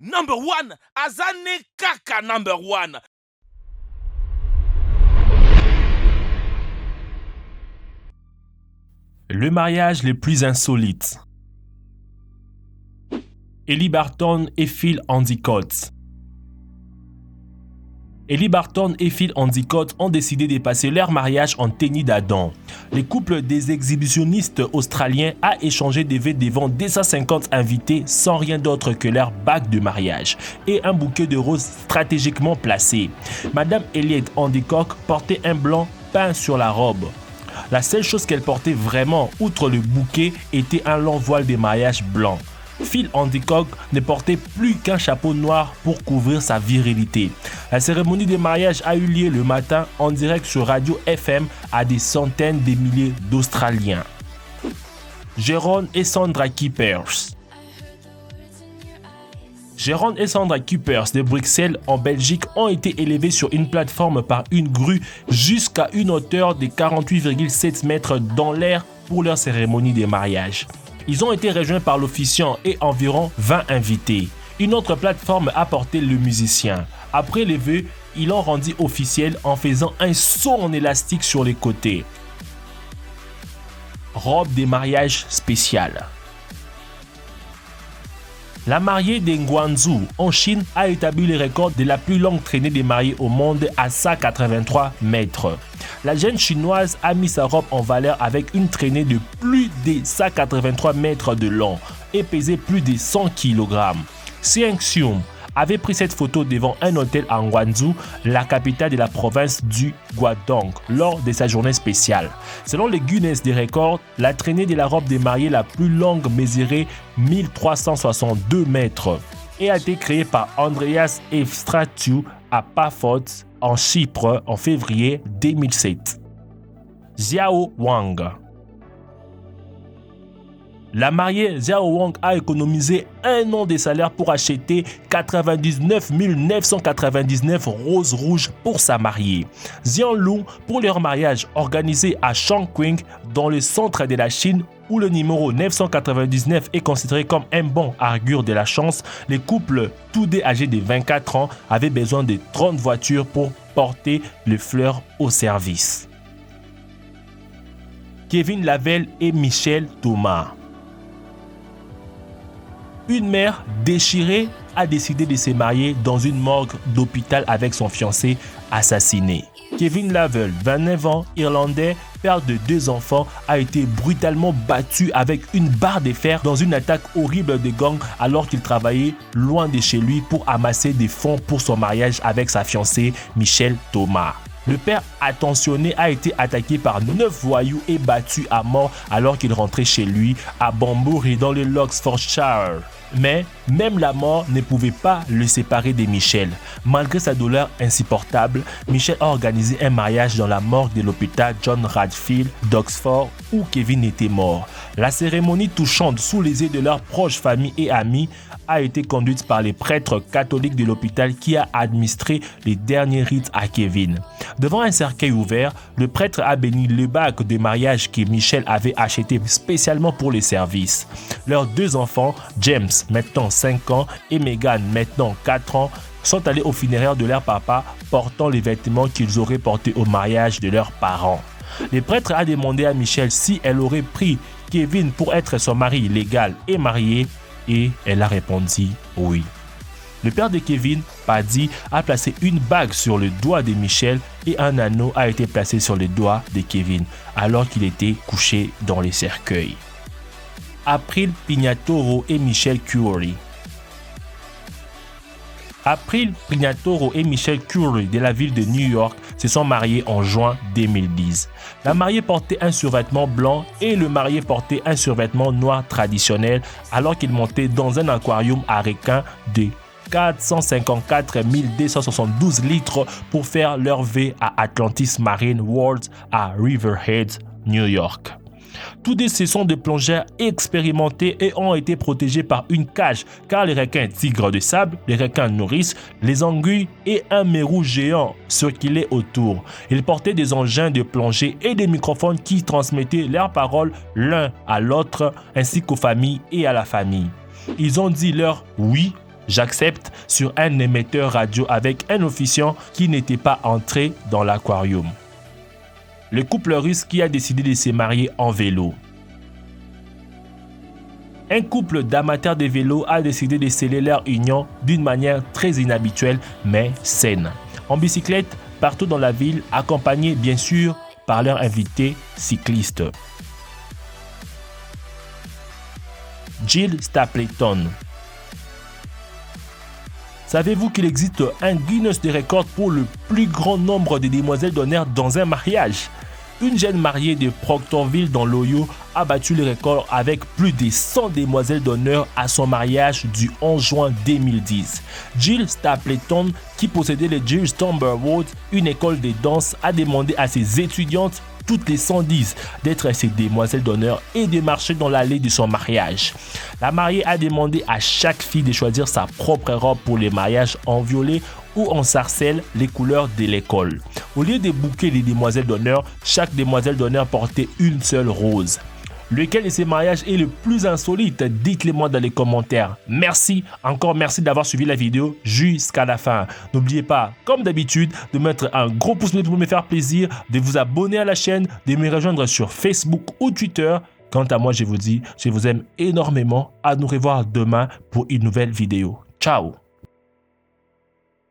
Number one, Azane Kaka number one. Le mariage le plus insolite. Ellie Barton et Phil Endicott. Ellie Barton et Phil Endicott ont décidé de passer leur mariage en tenue d'Adam. Le couple des exhibitionnistes australiens a échangé des vœux devant 250 invités sans rien d'autre que leur bague de mariage et un bouquet de roses stratégiquement placé. Madame Elliot Endicott portait un blanc peint sur la robe. La seule chose qu'elle portait vraiment, outre le bouquet, était un long voile de mariage blanc. Phil Endicott ne portait plus qu'un chapeau noir pour couvrir sa virilité. La cérémonie de mariage a eu lieu le matin en direct sur Radio FM à des centaines de milliers d'Australiens. Jérôme et Sandra Keepers. Jérôme et Sandra Keepers de Bruxelles en Belgique ont été élevés sur une plateforme par une grue jusqu'à une hauteur de 48,7 mètres dans l'air pour leur cérémonie de mariage. Ils ont été rejoints par l'officiant et environ 20 invités. Une autre plateforme a porté le musicien. Après les vœux, ils l'ont rendu officiel en faisant un saut en élastique sur les côtés. Robe de mariage spéciale. La mariée de Guangzhou, en Chine, a établi le record de la plus longue traînée des mariés au monde à 183 mètres. La jeune chinoise a mis sa robe en valeur avec une traînée de plus de 183 mètres de long et pesait plus de 100 kg. Xiang Xium avait pris cette photo devant un hôtel à Guangzhou, la capitale de la province du Guangdong, lors de sa journée spéciale. Selon le Guinness des records, la traînée de la robe des mariés la plus longue mesurait 1362 mètres et a été créée par Andreas Evstratiu à Paphos, en Chypre, en février 2007. Xiao Wang. La mariée Xiao Wang a économisé un an de salaire pour acheter 99 999 roses rouges pour sa mariée. Xian Lu, pour leur mariage organisé à Chongqing, dans le centre de la Chine, où le numéro 999 est considéré comme un bon augure de la chance, les couples, tous deux âgés de 24 ans, avaient besoin de 30 voitures pour porter les fleurs au service. Kevin Lavelle et Michel Thomas. Une mère déchirée a décidé de se marier dans une morgue d'hôpital avec son fiancé assassiné. Kevin Lavelle, 29 ans, irlandais, père de 2 enfants, a été brutalement battu avec une barre de fer dans une attaque horrible de gang alors qu'il travaillait loin de chez lui pour amasser des fonds pour son mariage avec sa fiancée Michel Thomas. Le père attentionné a été attaqué par 9 voyous et battu à mort alors qu'il rentrait chez lui à Banbury dans le l'Oxfordshire. Mais même la mort ne pouvait pas le séparer de Michel. Malgré sa douleur insupportable, Michel a organisé un mariage dans la morgue de l'hôpital John Radfield d'Oxford où Kevin était mort. La cérémonie touchante sous les yeux de leurs proches familles et amis a été conduite par les prêtres catholiques de l'hôpital qui a administré les derniers rites à Kevin. Devant un cercueil ouvert, le prêtre a béni le bague de mariage que Michel avait acheté spécialement pour le service. Leurs 2 enfants, James, maintenant 5 ans, et Megan, maintenant 4 ans, sont allés aux funérailles de leur papa portant les vêtements qu'ils auraient portés au mariage de leurs parents. Le prêtre a demandé à Michel si elle aurait pris Kevin pour être son mari légal et marié, et elle a répondu oui. Le père de Kevin, Paddy, a placé une bague sur le doigt de Michel et un anneau a été placé sur le doigt de Kevin alors qu'il était couché dans le cercueil. April Pignatoro et Michel Curry. April Pignatoro et Michel Curry de la ville de New York se sont mariés en juin 2010. La mariée portait un survêtement blanc et le marié portait un survêtement noir traditionnel alors qu'ils montaient dans un aquarium à requins de 454 272 litres pour faire leur vœux à Atlantis Marine World à Riverhead, New York. Tous deux ce sont des plongeurs expérimentés et ont été protégés par une cage car les requins tigres de sable, les requins nourrices, les anguilles et un mérou géant circulaient autour. Ils portaient des engins de plongée et des microphones qui transmettaient leurs paroles l'un à l'autre ainsi qu'aux familles et à la famille. Ils ont dit leur oui J'accepte sur un émetteur radio avec un officiant qui n'était pas entré dans l'aquarium. Le couple russe qui a décidé de se marier en vélo. Un couple d'amateurs de vélo a décidé de sceller leur union d'une manière très inhabituelle mais saine. En bicyclette, partout dans la ville, accompagnés bien sûr par leur invité cycliste. Jill Stapleton. Savez-vous qu'il existe un Guinness de records pour le plus grand nombre de demoiselles d'honneur dans un mariage? Une jeune mariée de Proctorville dans l'Ohio a battu le record avec plus de 100 demoiselles d'honneur à son mariage du 11 juin 2010. Jill Stapleton, qui possédait le Jill Stumberwood, une école de danse, a demandé à ses étudiantes, toutes les 110, d'être ses demoiselles d'honneur et de marcher dans l'allée de son mariage. La mariée a demandé à chaque fille de choisir sa propre robe pour les mariages en violet ou en sarcelle, les couleurs de l'école. Au lieu de bouquets des demoiselles d'honneur, chaque demoiselle d'honneur portait une seule rose. Lequel de ces mariages est le plus insolite? Dites-le moi dans les commentaires. Merci, encore merci d'avoir suivi la vidéo jusqu'à la fin. N'oubliez pas, comme d'habitude, de mettre un gros pouce bleu pour me faire plaisir, de vous abonner à la chaîne, de me rejoindre sur Facebook ou Twitter. Quant à moi, je vous dis, je vous aime énormément. À nous revoir demain pour une nouvelle vidéo. Ciao!